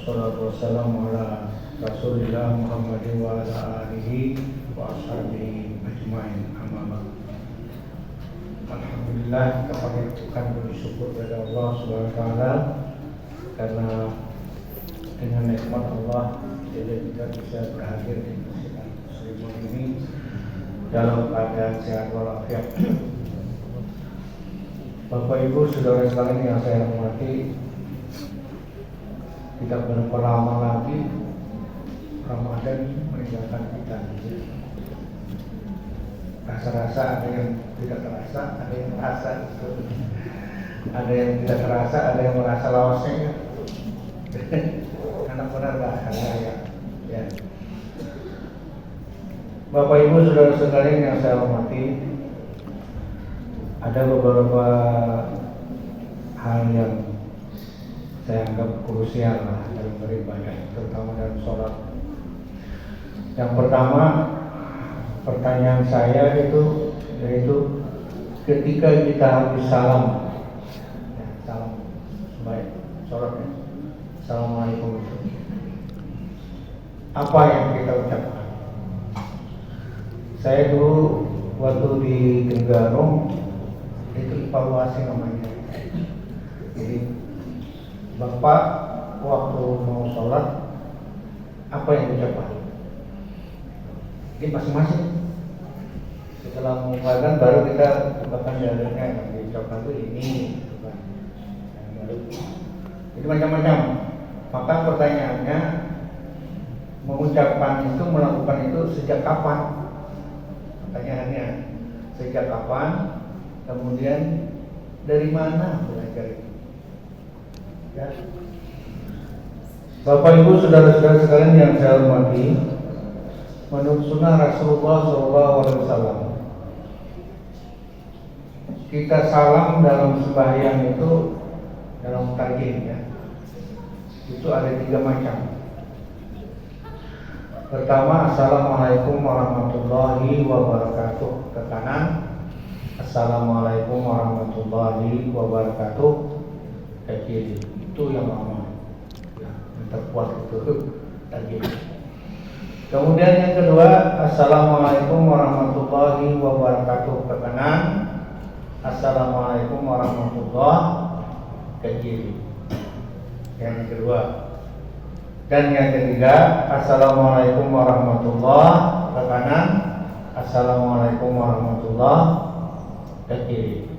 Wassalatu wassalamu ala Rasulillah Muhammadin wa ala alihi wa ashabihi ajma'in. Amma ba'd. Alhamdulillah, kita panjatkan bersyukur kepada Allah Subhanahu wa taala karena dengan nikmat Allah kita bisa berhadir di masjid Muslimun ini dalam keadaan sehat walafiat. Bapak Ibu saudara sekalian yang saya hormati, tidak berapa lama lagi Ramadan meninggalkan kita. Rasa-rasa ada yang tidak terasa, ada yang terasa, ada yang tidak terasa, ada yang merasa lawasnya. Anak benar bahasa ya. Bapak Ibu saudara-saudari yang saya hormati, ada beberapa hal yang saya anggap krusial dalam beribadah, terutama dalam sholat. Yang pertama, pertanyaan saya yaitu ketika kita habis salam, salam baik sholatnya, assalamualaikum, apa yang kita ucapkan? Saya dulu waktu di Tenggarong itu evaluasi namanya. Jadi Bapak waktu mau sholat apa yang diucapkan? Jadi masing-masing setelah mengucapkan baru kita ucapkan dalilnya yang diucapkan itu ini, baru itu macam-macam. Maka pertanyaannya, mengucapkan itu, melakukan itu sejak kapan? Pertanyaannya sejak kapan? Kemudian dari mana belajar itu? Ya. Bapak Ibu saudara-saudara sekalian yang saya hormati, menurut sunnah Rasulullah SAW, kita salam dalam sembahyang itu, dalam tarjih ya, itu ada 3 macam. Pertama, assalamualaikum warahmatullahi wabarakatuh ke kanan, assalamualaikum warahmatullahi wabarakatuh ke kiri. Itu yang lama, yang terkuat itu tadi. Kemudian yang kedua, assalamualaikum warahmatullahi wabarakatuh ke kanan, assalamualaikum warahmatullahi ke kiri. Yang kedua. Dan yang ketiga, assalamualaikum warahmatullahi ke kanan, assalamualaikum warahmatullahi ke kiri.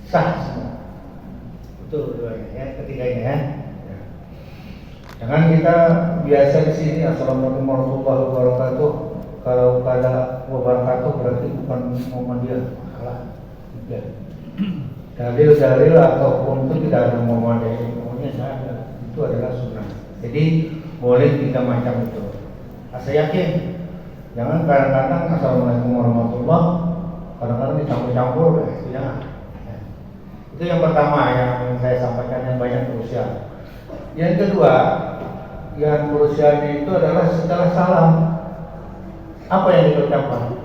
Sah semua. Betul keduanya ya, ketiganya ya. Jangan kita biasa di sini assalamualaikum warahmatullahi wabarakatuh. Kalau ada wabarakatuh berarti bukan Muhammadiyah, salah. Ya. Dalil-dalil ataupun itu tidak ada Muhammadiyah, pokoknya ada. Itu adalah sunnah. Jadi boleh 3 macam itu. Saya yakin. Jangan kadang-kadang assalamualaikum warahmatullahi, kadang-kadang dicampur-campur, itu jangan. Itu yang pertama yang saya sampaikan yang banyak krusial. Yang kedua, yang krusialnya itu adalah setelah salam, apa yang diucapkan?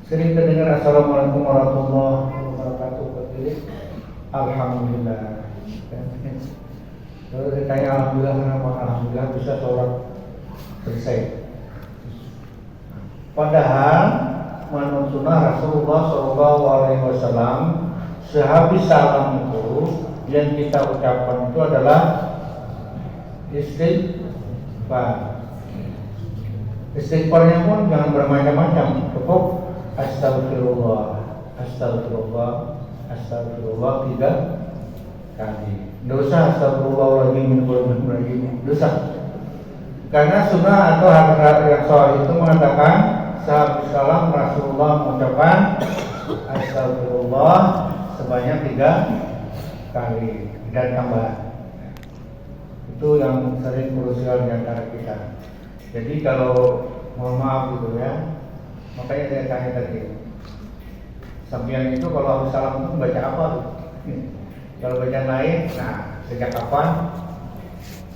Sering terdengar assalamualaikum warahmatullahi wabarakatuh, alhamdulillah. Kalau ditanya alhamdulillah kenapa? Alhamdulillah bisa sholat selesai. Padahal menurut sunnah Rasulullah SAW, sehabis salam itu yang kita ucapkan itu adalah istighfar. Istighfarnya pun jangan bermacam-macam, cukup astagfirullah, astagfirullah, astagfirullah 3 kali. Dosa astagfirullahaladzim, dosa. Karena sunnah atau hadis yang sahih itu mengatakan sehabis salam Rasulullah mengucapkan astagfirullah sebanyak 3 kali dan tambahan. Itu yang sering krusial di antara kita. Jadi kalau mohon maaf gitu ya, makanya saya tanya tadi, sampean itu kalau habis salam itu baca apa? Kalau baca lain, nah sejak kapan?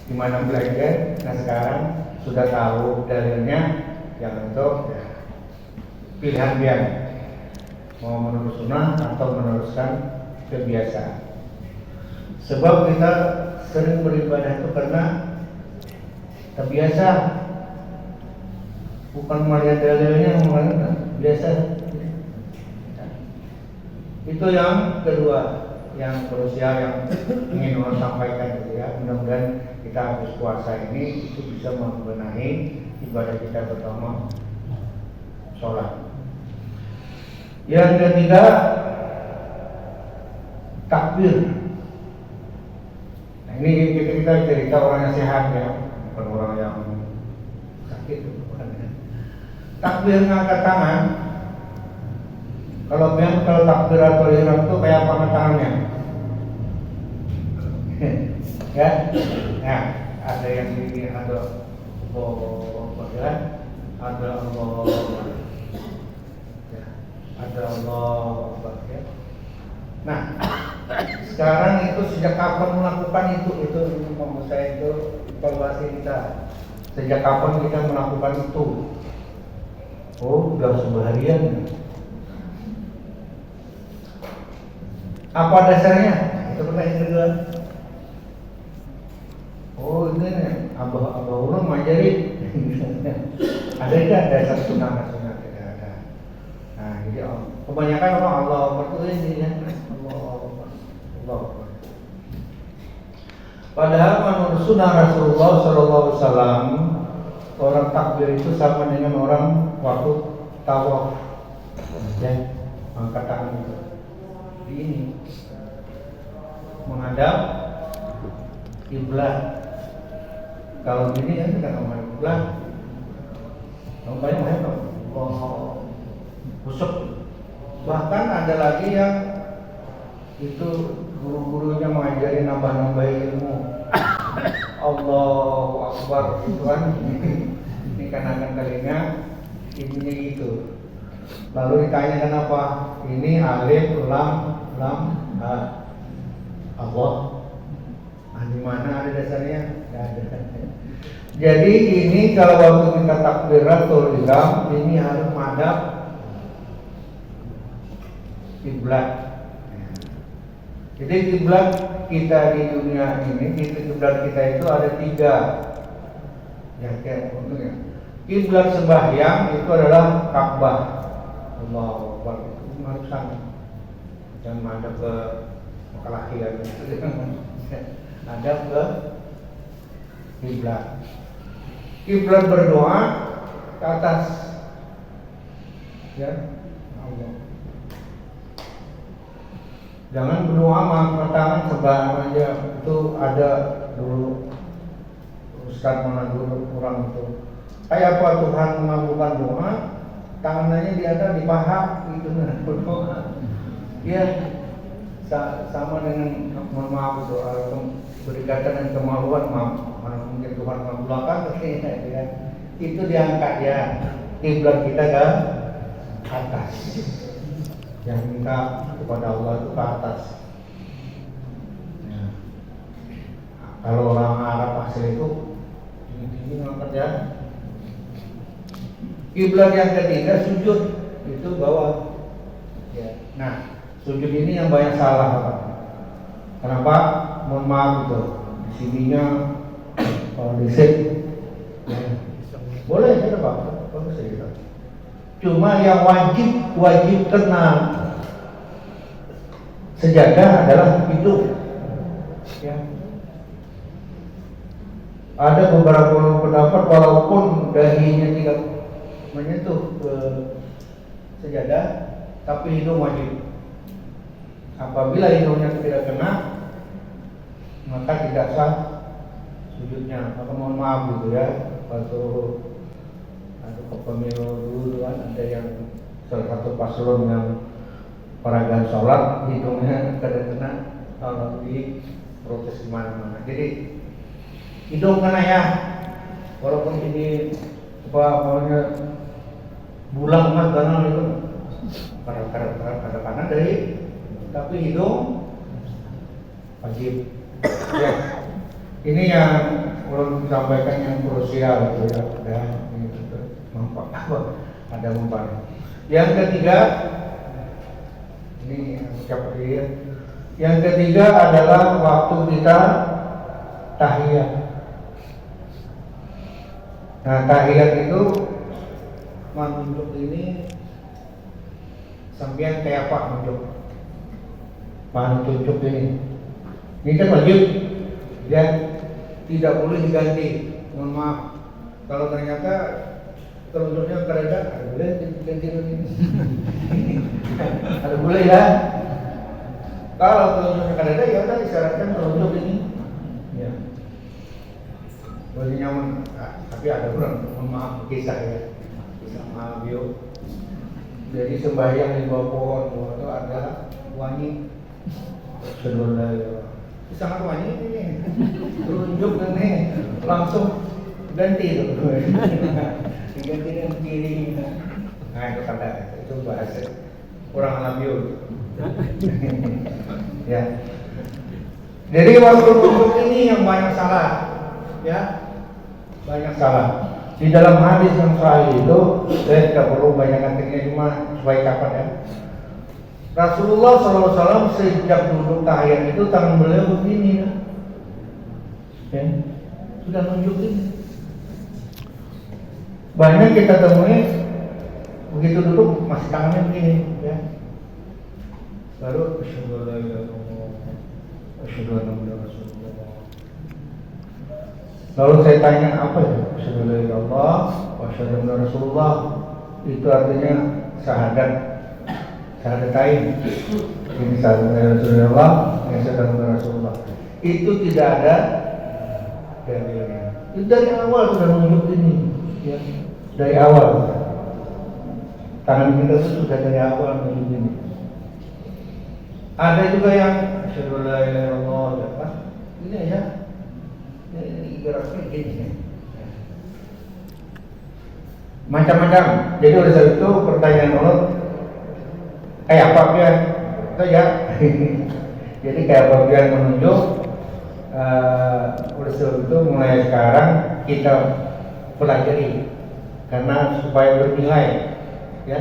Gimana belajar? Nah sekarang sudah tahu dalilnya, yang untuk ya, pilihan dia mau menurut sunnah atau meneruskan kebiasaan. Sebab kita sering beribadah itu karena terbiasa, bukan melihat dalilnya, biasa. Itu yang kedua, yang krusial yang ingin orang sampaikan gitu ya. Mudah-mudahan kita habis puasa ini itu bisa membenahi ibadah kita pertama sholat. Yang ketiga, takbir. Nah, ini kita cerita orang yang sehat ya, bukan orang yang sakit, bukan ya. Takbir ngangkat tangan. Kalau takbiratul ihram itu kayak apa tangannya? Ya, nah, ada yang ini, ada Allah, ya, ada Allah, ya, ada Allah, ya. Nah, sekarang itu sejak kapan melakukan itu mau saya itu evaluasi kita. Sejak kapan kita melakukan itu? Oh, udah seharian. Apa dasarnya? Itu pertanyaan kedua. Oh, ini abah ulun ngajarin. Ada tidak dasar sunnah? Tidak ada. Nah, jadi kebanyakan orang Allah bertulis ini ya. Allah. Padahal menurut sunnah Rasulullah SAW, orang takbir itu sama dengan orang waktu tawaf, ya, angkat tangan itu. Ini menghadap kiblat. Kalau ini kan tidak menghadap kiblat. Banyak busuk. Bahkan ada lagi yang itu guru-gurunya mengajari nambah-nambah ilmu. Allahu Akbar itu kan ini kanan kalinya intinya gitu. Lalu ditanya kenapa? Ini alif lam ha. Allah. Di mana ada dasarnya? Tidak ada. Jadi ini kalau waktu kita takbiratul ihram ini harus menghadap kiblat. Jadi kiblat kita di dunia ini, kiblat kita itu ada 3. Ya, untungnya. Kiblat sembahyang itu adalah Ka'bah. Allahu Akbar. Itu harus sama. Jangan menghadap ke Mekah ya. Hadap ke kiblat. Kiblat berdoa ke atas. Ya, Allah. Jangan berdoa mengangkat tangan sembarangan aja. Itu ada dulu Ustaz mana dulu orang itu. Kayak apa Tuhan mengabulkan doa, tangannya di atas di paha gitu berdoa. Ya, sama dengan mohon maaf doa berkaitan dengan kemaluan, mana mungkin Tuhan mengabulkan ya. Itu diangkat ya. Kiblat kita ke atas. Yang minta kepada Allah itu ke atas. Ya. Kalau orang Arab asli itu tinggi ngangkat ya. Kiblat yang ketiga sujud itu bawah. Ya. Nah, sujud ini yang banyak salah, Pak. Kenapa? Mohon maaf itu. Di sininya kalau disik, ya. Boleh ya Pak. Bagus ya. Cuma yang wajib kena sejadah adalah hidung. Ya. Ada beberapa pendapat walaupun dahinya tidak menyentuh ke sejadah, tapi hidung wajib. Apabila hidungnya tidak kena, maka tidak sah sujudnya. Maka mohon maaf gitu ya. Waktu pemilu dulu kan ada yang salah satu paslon yang peragaan sholat hidungnya kena kalau di protes di mana-mana. Jadi hidung kena ya, walaupun ini maunya bulang mas banal itu pada kanan dari, tapi hidung wajib. Ya, ini yang belum disampaikan yang krusial gitu ya. Nampak apa? Ada mempan. Yang ketiga, ini ucap dia Yang ketiga adalah waktu kita tahiyat. Nah, tahiyat itu menunjuk ini sampean kayak apa menunjuk? Menunjuk ini. Ini kan wajib, ya, tidak boleh diganti. Mohon maaf, kalau ternyata telunjuknya kereda, ada boleh diganti ini. Ada boleh ya. Kalau telunjuknya kereda, ya udah disyaratkan telunjuk ini. Ya. Boleh nyaman, tapi ada kurang. Mohon maaf kisah ya, kisah Mabio. Jadi sembahyang di bawah pohon itu ada wangi. Sebenarnya sangat wangi ini. Telunjuk kan nih, langsung ganti tuh. Diganti dengan kiri. Nah itu kata itu bahasa orang Mabio. Ya. Jadi waktu telunjuk ini yang banyak salah, ya. Banyak salah. Di dalam hadis yang sahih itu, saya tidak perlu banyak artinya, cuma supaya kapan ya. Rasulullah SAW sejak duduk tahiyat itu tangan beliau begini ya. Sudah nunjukin. Banyak kita temui begitu duduk masih tangannya begini ya. Baru asyhadu an la ilaha illallah wa asyhadu anna muhammadar rasulullah. Lalu saya tanya apa ya? Asyhadu an la ilaha illallah wa asyhadu anna rasulullah. Itu artinya syahadat. Syahadatain. Ini syahadat Rasulullah, ini syahadat Rasulullah. Itu tidak ada dalilnya. Itu dari awal sudah menunjuk ini, ya. Dari awal. Tangan kita sudah dari awal menunjuk ini. Ada juga yang asyhadu an la ilaha illallah, ya. Ini ya. Ini geraknya gini. Macam-macam. Jadi oleh sebab itu pertanyaan Allah kayak apa dia? Itu ya. Jadi kayak apa dia menunjuk? Oleh sebab itu mulai sekarang kita pelajari karena supaya bernilai, ya.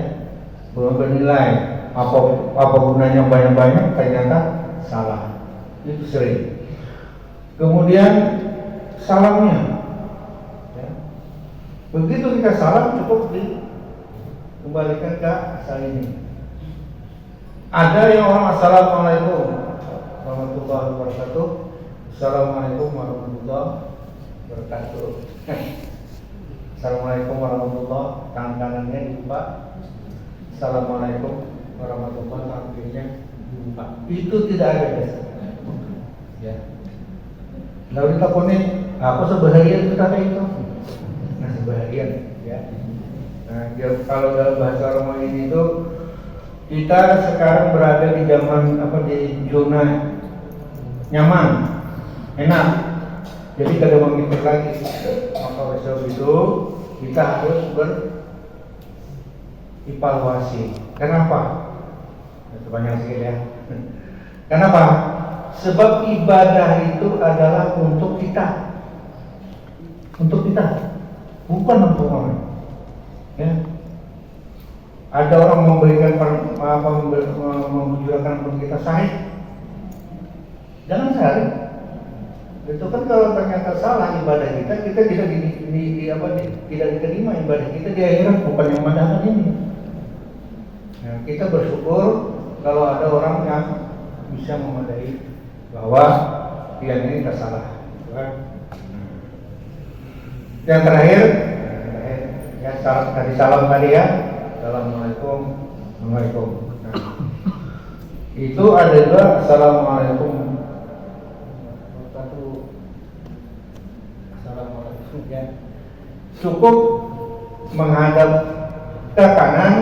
Belum bernilai. Apa gunanya banyak-banyak ternyata salah. Itu sering. Kemudian salamnya, ya. Begitu kita salam cukup dikembalikan ke asal ini. Ada yang orang assalamualaikum warahmatullahi wabarakatuh, assalamualaikum warahmatullahi wabarakatuh. Assalamualaikum warahmatullahi, tangan kanannya dibuka. Assalamualaikum warahmatullahi, tangan kirinya dibuka. Itu tidak ada ya. Lalu diteleponin, apa sebahagian kita kayak itu? Nah sebahagian, ya. Nah kalau dalam bahasa Romawi ini itu kita sekarang berada di zaman di zona nyaman, enak. Jadi kada memikir lagi. Maka oleh sebab itu kita harus berevaluasi. Kenapa? Banyak sekali ya. Kenapa? Sebab ibadah itu adalah untuk kita, bukan untuk orang. Ya. Ada orang memberikan memujudkan pun kita sahih. Jangan sahih. Itu kan kalau ternyata salah ibadah kita tidak tidak diterima ibadah kita di akhirat, bukan yang madhaban ini. Nah, kita bersyukur kalau ada orang yang bisa memadai bahwa dia ini tak salah. Yang terakhir, ya salam tadi ya. Assalamualaikum, Assalamualaikum. Nah, itu ada juga Assalamualaikum. Assalamualaikum ya. Cukup menghadap ke kanan,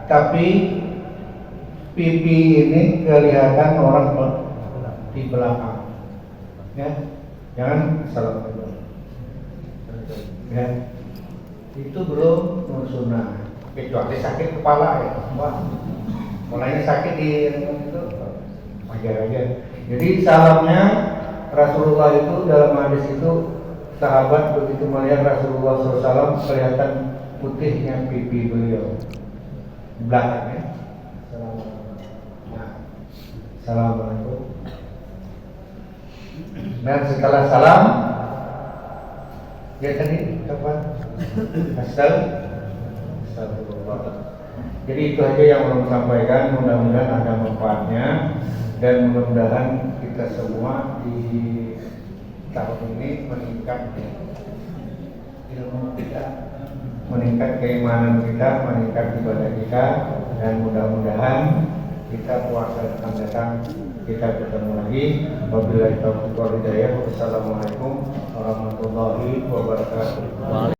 tapi pipi ini kelihatan orang di belakang. Ya, jangan Assalamualaikum. Ya, itu belum sunnah. Kecuali sakit kepala ya, mulainya sakit di itu wajar aja. Jadi salamnya Rasulullah itu dalam hadis itu sahabat begitu melihat Rasulullah SAW kelihatan putihnya pipi beliau di belakangnya. Nah, Assalamualaikum. Dan setelah salam, ya tadi apa? Astagfirullah. Jadi itu aja yang belum sampaikan. Mudah-mudahan ada manfaatnya dan mudah-mudahan kita semua di tahun ini meningkat ilmu kita, meningkat keimanan kita, meningkat ibadah kita, dan mudah-mudahan kita puasa akan datang kita ketemu lagi. Wabillahi taufiq wal hidayah. Wassalamualaikum warahmatullahi wabarakatuh.